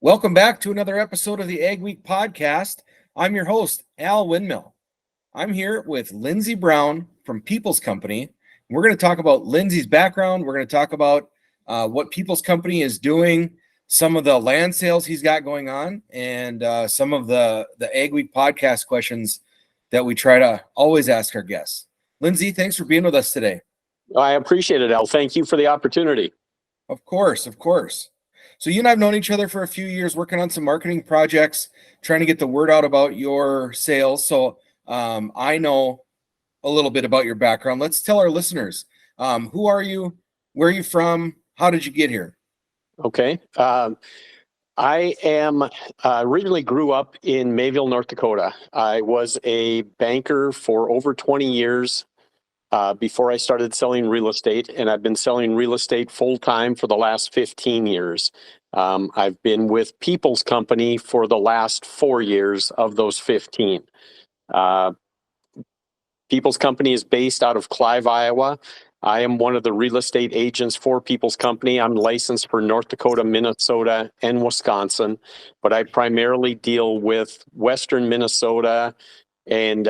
Welcome back to another episode of the Agweek Podcast. I'm your host, Al Winmill. I'm here with Lindsey Brown from People's Company. We're going to talk about Lindsey's background. We're going to talk about what People's Company is doing, some of the land sales he's got going on, and some of the Agweek Podcast questions that we try to always ask our guests. Lindsey, thanks for being with us today. I appreciate it, Al. Thank you for the opportunity. Of course. So you and I have known each other for a few years, working on some marketing projects, trying to get the word out about your sales. So I know a little bit about your background. Let's tell our listeners, who are you? Where are you from? How did you get here? Okay. I am originally grew up in Mayville, North Dakota. I was a banker for over 20 years before I started selling real estate, and I've been selling real estate full-time for the last 15 years. I've been with People's Company for the last 4 years of those 15. People's Company is based out of Clive, Iowa. I am one of the real estate agents for People's Company. I'm licensed for North Dakota, Minnesota, and Wisconsin, but I primarily deal with Western Minnesota and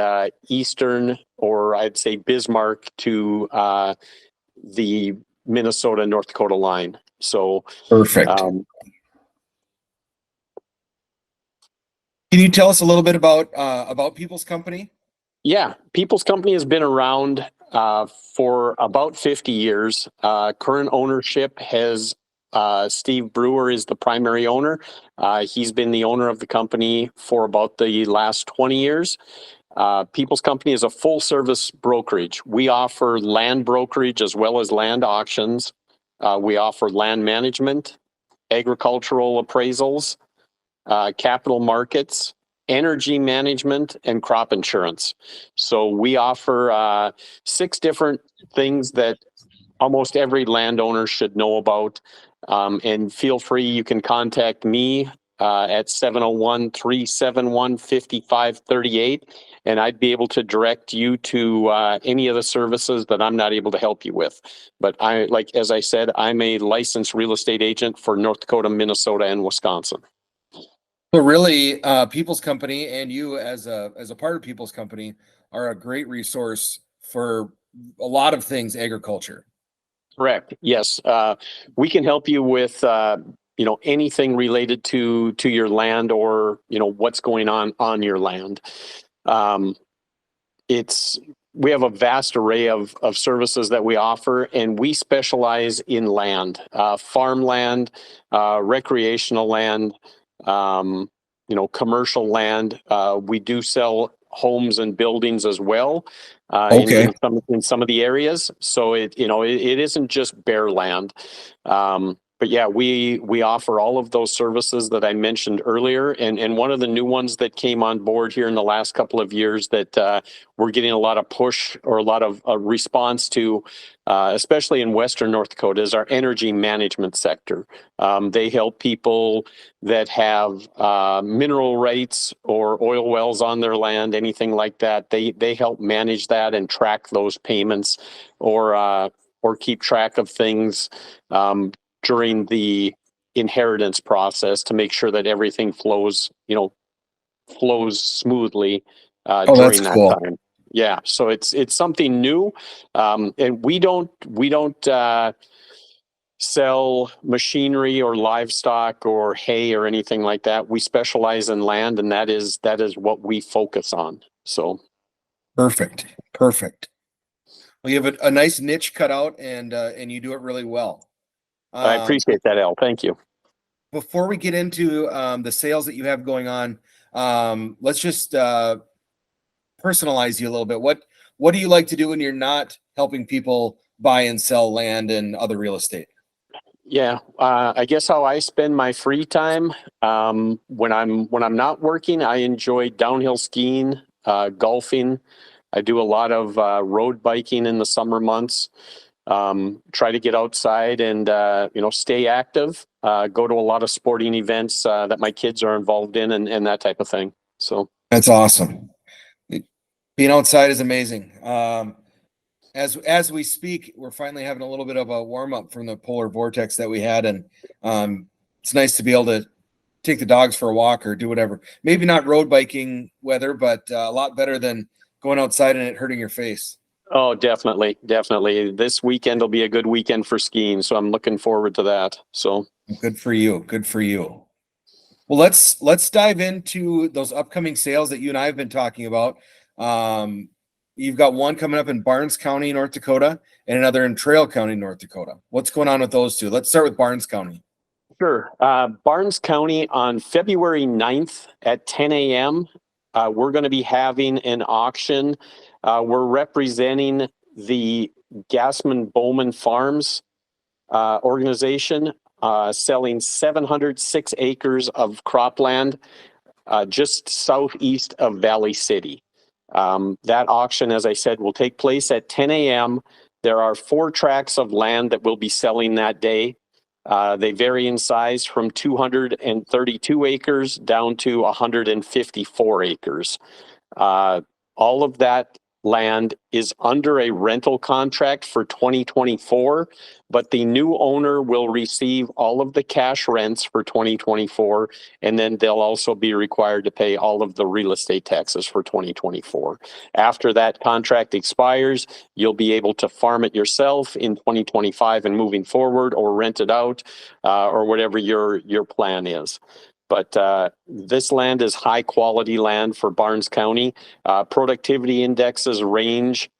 Eastern, or I'd say Bismarck to the Minnesota, North Dakota line. So perfect. Can you tell us a little bit about People's Company? Yeah, People's Company has been around for about 50 years. Current ownership has Steve Brewer is the primary owner. He's been the owner of the company for about the last 20 years. People's Company is a full service brokerage. We offer land brokerage as well as land auctions. We offer land management, agricultural appraisals, capital markets, energy management, and crop insurance. So we offer 6 different things that almost every landowner should know about. And feel free, you can contact me at 701-371-5538, and I'd be able to direct you to any of the services that I'm not able to help you with. But as I said, I'm a licensed real estate agent for North Dakota, Minnesota, and Wisconsin. So really, People's Company and you as a part of People's Company are a great resource for a lot of things agriculture. Correct. Yes. We can help you with anything related to your land or what's going on your land. We have a vast array of services that we offer, and we specialize in land, farmland, recreational land, commercial land. We do sell homes and buildings as well in some of the areas. So it isn't just bare land. But yeah, we offer all of those services that I mentioned earlier. And one of the new ones that came on board here in the last couple of years that we're getting a lot of push or a lot of response to, especially in Western North Dakota, is our energy management sector. They help people that have mineral rights or oil wells on their land, anything like that. They help manage that and track those payments or keep track of things during the inheritance process to make sure that everything flows smoothly during that time. Yeah, so it's something new, and we don't sell machinery or livestock or hay or anything like that. We specialize in land, and that is what we focus on. So perfect. Well, you have a nice niche cut out, and you do it really well. I appreciate that, Al. Thank you. Before we get into the sales that you have going on, let's just personalize you a little bit. What do you like to do when you're not helping people buy and sell land and other real estate? Yeah, I guess how I spend my free time when I'm not working, I enjoy downhill skiing, golfing. I do a lot of road biking in the summer months. Try to get outside and stay active. Go to a lot of sporting events that my kids are involved in and that type of thing. So that's awesome. Being outside is amazing. As we speak, we're finally having a little bit of a warm up from the polar vortex that we had, and it's nice to be able to take the dogs for a walk or do whatever. Maybe not road biking weather, but a lot better than going outside and it hurting your face. Oh, definitely. Definitely. This weekend will be a good weekend for skiing. So I'm looking forward to that. So good for you. Good for you. Well, let's dive into those upcoming sales that you and I have been talking about. You've got one coming up in Barnes County, North Dakota, and another in Traill County, North Dakota. What's going on with those two? Let's start with Barnes County. Sure. Barnes County on February 9th at 10 a.m. We're going to be having an auction. We're representing the Gassman Bowman Farms organization, selling 706 acres of cropland just southeast of Valley City. That auction, as I said, will take place at 10 a.m. There are 4 tracts of land that will be selling that day. They vary in size from 232 acres down to 154 acres. All of that land is under a rental contract for 2024, but the new owner will receive all of the cash rents for 2024, and then they'll also be required to pay all of the real estate taxes for 2024. After that contract expires, you'll be able to farm it yourself in 2025 and moving forward, or rent it out, or whatever your plan is. But this land is high quality land for Barnes County. Productivity indexes range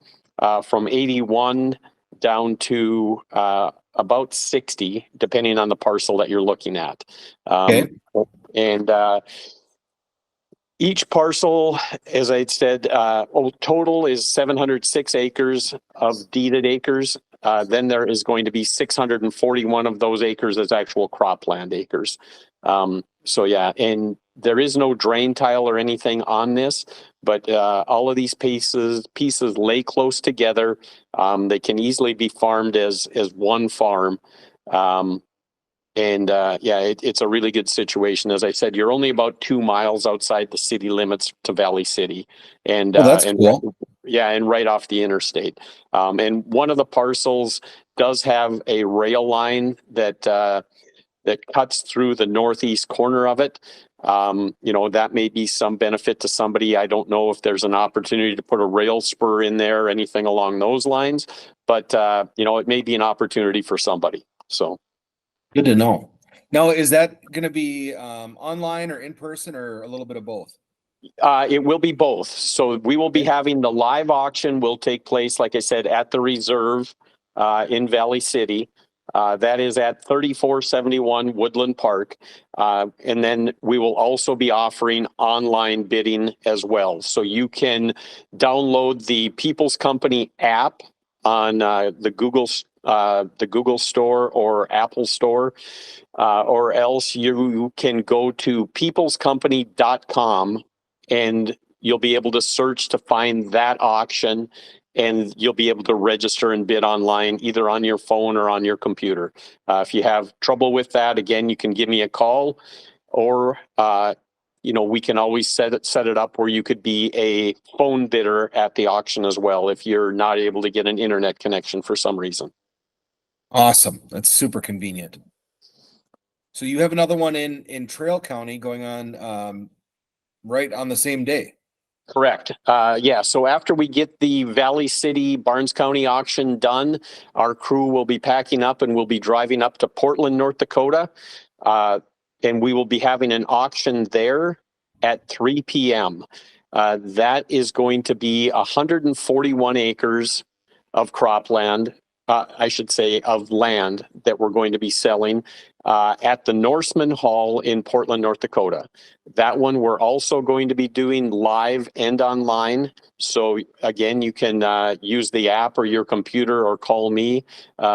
from 81 down to about 60, depending on the parcel that you're looking at. Okay. And each parcel, as I said, total is 706 acres of deeded acres. Then there is going to be 641 of those acres as actual cropland acres. So yeah, and there is no drain tile or anything on this, but all of these pieces lay close together. They can easily be farmed as one farm. It's a really good situation. As I said, you're only about 2 miles outside the city limits to Valley City, and that's cool. And right off the interstate. And one of the parcels does have a rail line that cuts through the northeast corner of it. That may be some benefit to somebody. I don't know if there's an opportunity to put a rail spur in there or anything along those lines, but it may be an opportunity for somebody. So good to know. Now, is that going to be online or in person or a little bit of both? It will be both. So we will be having the live auction will take place, like I said, at the reserve in Valley City. That is at 3471 Woodland Park. And then we will also be offering online bidding as well. So you can download the People's Company app on the Google Store or Apple Store, or else you can go to peoplescompany.com and you'll be able to search to find that auction, and you'll be able to register and bid online either on your phone or on your computer. If you have trouble with that, again, you can give me a call, or we can always set it up where you could be a phone bidder at the auction as well if you're not able to get an internet connection for some reason. Awesome. That's super convenient. So you have another one in Traill County going on right on the same day. Correct. So after we get the Valley City Barnes County auction done, our crew will be packing up and we'll be driving up to Portland, North Dakota. And we will be having an auction there at 3 p.m. That is going to be 141 acres of cropland. I should say of land that we're going to be selling at the Norseman Hall in Portland, North Dakota. That one we're also going to be doing live and online. So again, you can use the app or your computer or call me.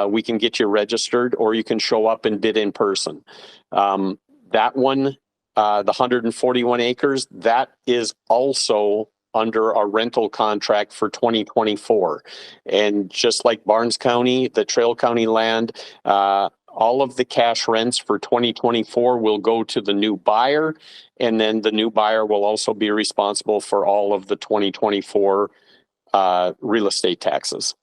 We can get you registered, or you can show up and bid in person. That one, the 141 acres, that is also under a rental contract for 2024. And just like Barnes County, the Traill County land, all of the cash rents for 2024 will go to the new buyer. And then the new buyer will also be responsible for all of the 2024 real estate taxes.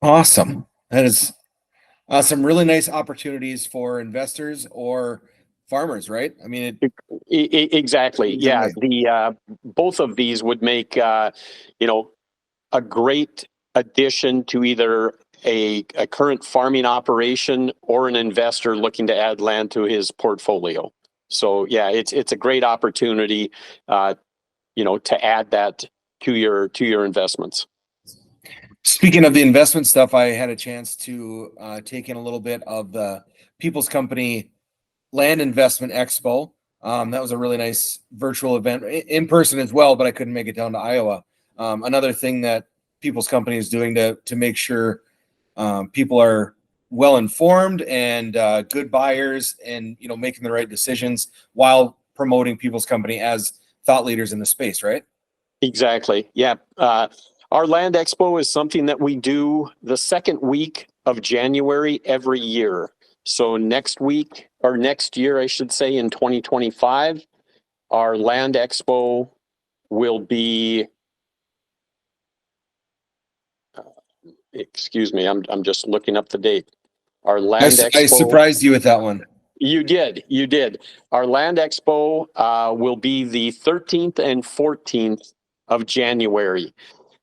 Awesome. That is Some really nice opportunities for investors or farmers, right? I mean, Exactly. Yeah. The both of these would make a great addition to either a current farming operation or an investor looking to add land to his portfolio. So yeah, it's a great opportunity, to add that to your investments. Speaking of the investment stuff, I had a chance to take in a little bit of the People's Company Land Investment Expo. That was a really nice virtual event, in person as well, but I couldn't make it down to Iowa. Another thing that People's Company is doing to make sure people are well informed and good buyers, and making the right decisions while promoting People's Company as thought leaders in the space, right? Exactly. Yeah. Our land expo is something that we do the second week of January every year. So next week, or next year, I should say, in 2025, our land expo will be, excuse me, I'm just looking up the date. Our land I expo. surprised you with that one. You did. Our land expo will be the 13th and 14th of January.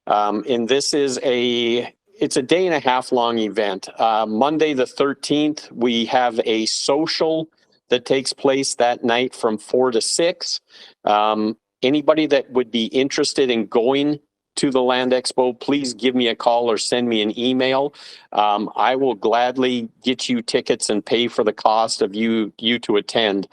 And this is it's a day and a half long event. Monday the 13th, we have a social that takes place that night from 4 to 6. Anybody that would be interested in going to the Land Expo, please give me a call or send me an email. I will gladly get you tickets and pay for the cost of you to attend.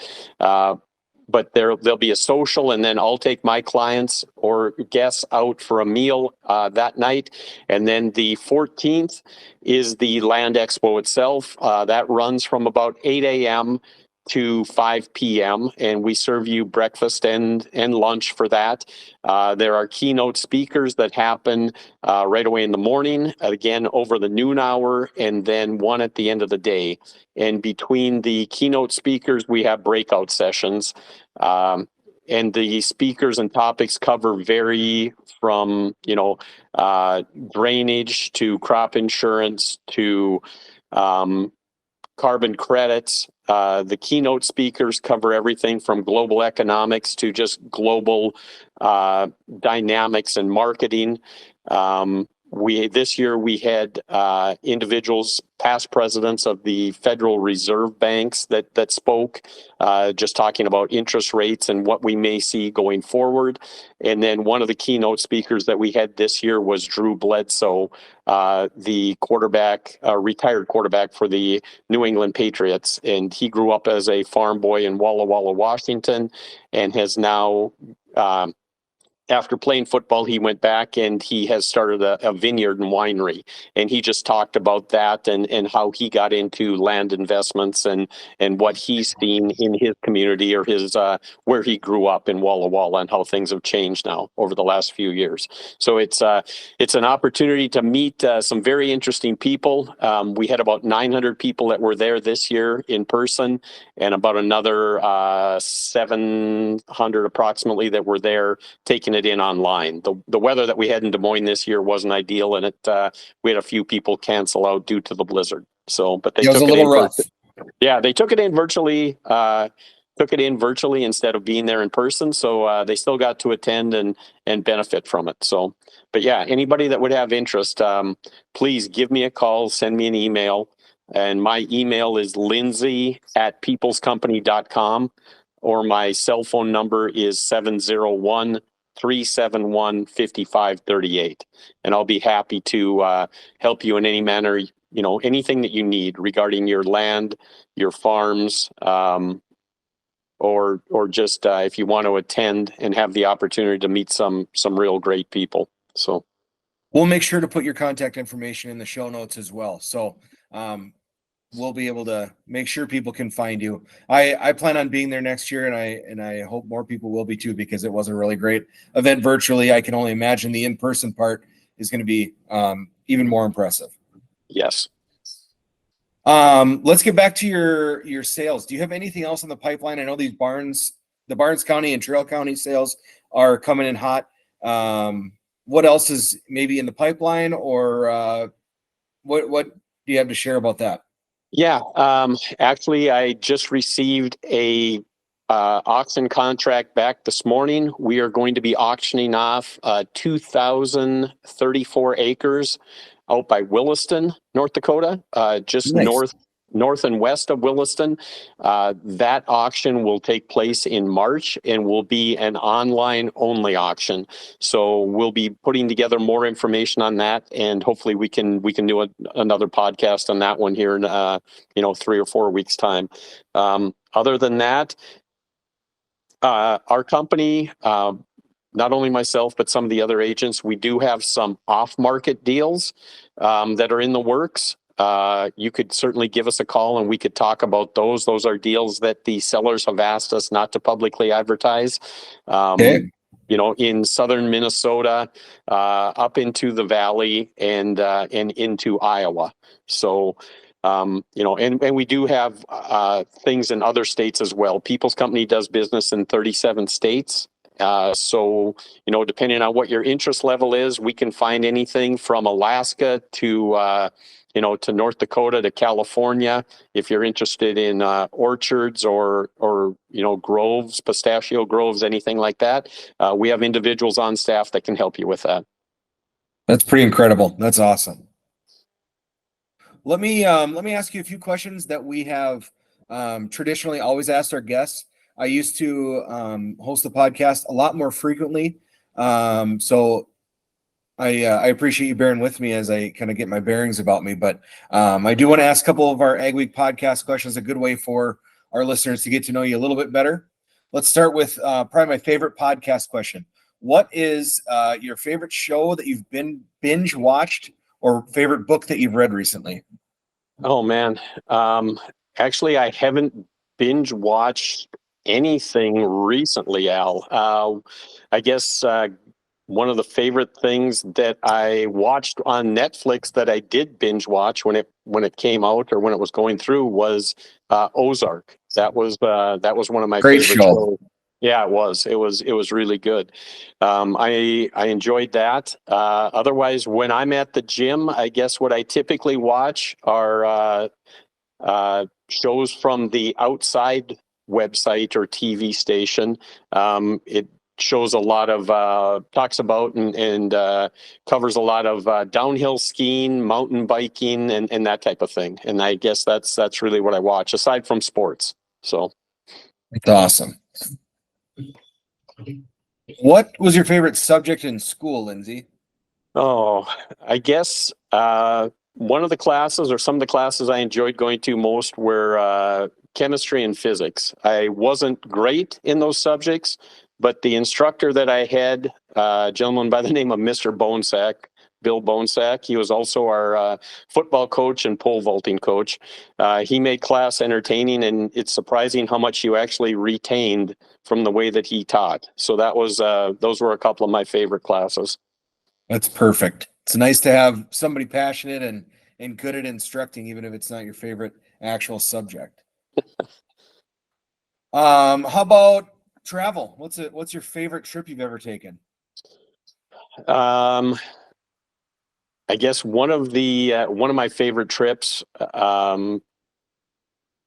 But there'll be a social, and then I'll take my clients or guests out for a meal that night. And then the 14th is the Land Expo itself. That runs from about 8 a.m. to 5 p.m. and we serve you breakfast and lunch for that. There are keynote speakers that happen right away in the morning, again over the noon hour, and then one at the end of the day. And between the keynote speakers, we have breakout sessions. And the speakers and topics vary from, drainage to crop insurance to carbon credits. The keynote speakers cover everything from global economics to just global dynamics and marketing. This year we had individuals, past presidents of the Federal Reserve banks that spoke, just talking about interest rates and what we may see going forward. And then one of the keynote speakers that we had this year was Drew Bledsoe, the retired quarterback for the New England Patriots. And he grew up as a farm boy in Walla Walla, Washington, and has now after playing football, he went back and he has started a vineyard and winery. And he just talked about that and how he got into land investments and what he's seen in his community or his where he grew up in Walla Walla, and how things have changed now over the last few years. So it's an opportunity to meet some very interesting people. We had about 900 people that were there this year in person, and about another 700 approximately that were there taking it in online. The weather that we had in Des Moines this year wasn't ideal, and we had a few people cancel out due to the blizzard. So, but they took it in rough. Yeah, they took it in virtually. Took it in virtually instead of being there in person. So they still got to attend and benefit from it. So, but yeah, anybody that would have interest, please give me a call, send me an email. And my email is lindsey@peoplescompany.com, or my cell phone number is 701-371-5538. And I'll be happy to help you in any manner, anything that you need regarding your land, your farms, or just if you want to attend and have the opportunity to meet some real great people. So we'll make sure to put your contact information in the show notes as well. So we'll be able to make sure people can find you. I plan on being there next year, and I hope more people will be too, because it was a really great event virtually. I can only imagine the in-person part is going to be even more impressive. Yes. Let's get back to your sales. Do you have anything else in the pipeline? I know the Barnes County and Traill County sales are coming in hot. What else is maybe in the pipeline, or what do you have to share about that? Yeah, actually, I just received a auction contract back this morning. We are going to be auctioning off 2,034 acres out by Williston, North Dakota, just Nice. north and west of Williston. That auction will take place in March and will be an online only auction. So we'll be putting together more information on that, and hopefully we can do another podcast on that one here in 3 or 4 weeks time. Other than that, our company, not only myself, but some of the other agents, we do have some off-market deals that are in the works. You could certainly give us a call and we could talk about those. Those are deals that the sellers have asked us not to publicly advertise. Okay. In southern Minnesota, up into the valley and into Iowa. So, and we do have things in other states as well. People's Company does business in 37 states. So, depending on what your interest level is, we can find anything from Alaska to North Dakota to California. If you're interested in orchards or groves, pistachio groves, anything like that, we have individuals on staff that can help you with that. That's pretty incredible. That's awesome. Let me ask you a few questions that we have traditionally always asked our guests. I used to host the podcast a lot more frequently, so I appreciate you bearing with me as I kind of get my bearings about me. But I do want to ask a couple of our Agweek podcast questions. A good way for our listeners to get to know you a little bit better. Let's start with probably my favorite podcast question. What is your favorite show that you've been binge watched, or favorite book that you've read recently? Oh man, actually, I haven't binge watched anything recently, Al. I guess one of the favorite things that I watched on Netflix that I did binge watch when it came out or when it was going through was Ozark. That was one of my Great favorite show. shows. Yeah, it was. It was really good. I enjoyed that. Otherwise, when I'm at the gym, I guess what I typically watch are shows from the Outside website or TV station. It shows a lot of talks about and covers a lot of downhill skiing, mountain biking, and that type of thing. And I guess that's really what I watch aside from sports. So It's awesome. What was your favorite subject in school, Lindsey? Oh, I guess one of the classes or some of the classes I enjoyed going to most were chemistry and physics. I wasn't great in those subjects, but the instructor that I had, a gentleman by the name of Mr. Bonesack, Bill Bonesack, he was also our football coach and pole vaulting coach. He made class entertaining, and it's surprising how much you actually retained from the way that he taught. So those were a couple of my favorite classes. That's perfect. It's nice to have somebody passionate and good at instructing, even if it's not your favorite actual subject. How about travel? What's your favorite trip you've ever taken? I guess one of my favorite trips that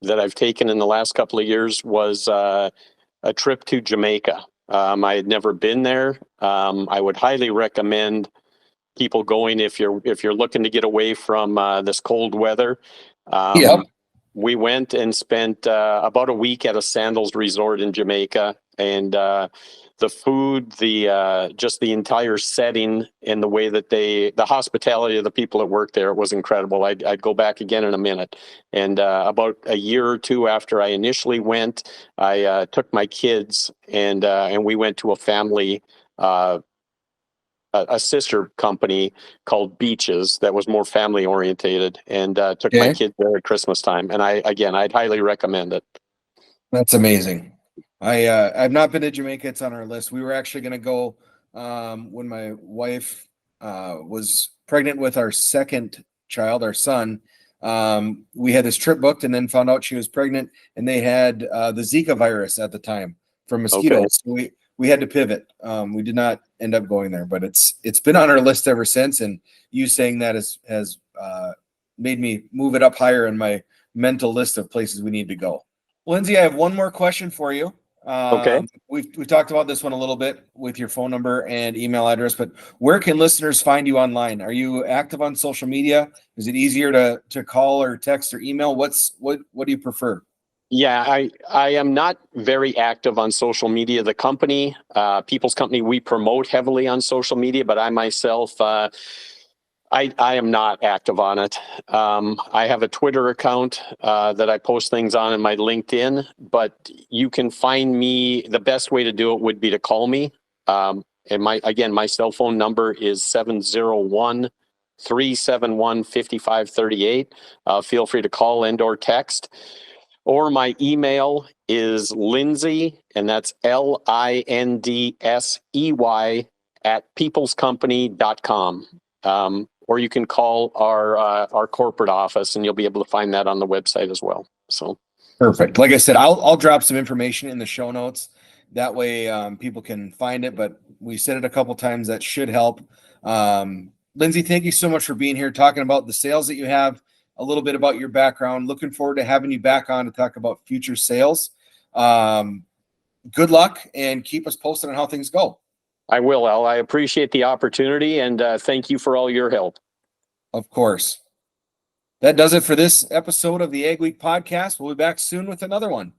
I've taken in the last couple of years was a trip to Jamaica. I had never been there. I would highly recommend people going if you're looking to get away from this cold weather. Yep. We went and spent about a week at a sandals resort in Jamaica, and the food, just the entire setting, and the way that the hospitality of the people that worked there was incredible. I'd go back again in a minute. And about a year or two after I initially went, I took my kids and we went to a family. A sister company called Beaches that was more family orientated, and took my kids there at Christmas time. And I'd highly recommend it. That's amazing. I've not been to Jamaica. It's on our list. We were actually going to go when my wife was pregnant with our second child, our son. We had this trip booked and then found out she was pregnant, and they had the Zika virus at the time from mosquitoes. Okay. So we had to pivot. We did not end up going there, but it's been on our list ever since. And you saying that has made me move it up higher in my mental list of places we need to go. Lindsey, I have one more question for you. Okay. We've talked about this one a little bit with your phone number and email address, but where can listeners find you online? Are you active on social media? Is it easier to call or text or email? What do you prefer? Yeah, I am not very active on social media. The company, People's Company, we promote heavily on social media, but I myself, I am not active on it. I have a Twitter account that I post things on in my LinkedIn, but you can find me. The best way to do it would be to call me. And my cell phone number is 701-371-5538. Feel free to call and or text. Or my email is Lindsey, and that's LINDSEY @peoplescompany.com. Or you can call our corporate office, and you'll be able to find that on the website as well. So perfect. Like I said, I'll drop some information in the show notes. That way people can find it. But we said it a couple times. That should help. Lindsey, thank you so much for being here, talking about the sales that you have, a little bit about your background. Looking forward to having you back on to talk about future sales. Good luck, and keep us posted on how things go. I will, Al. I appreciate the opportunity, and thank you for all your help. Of course. That does it for this episode of the Agweek Podcast. We'll be back soon with another one.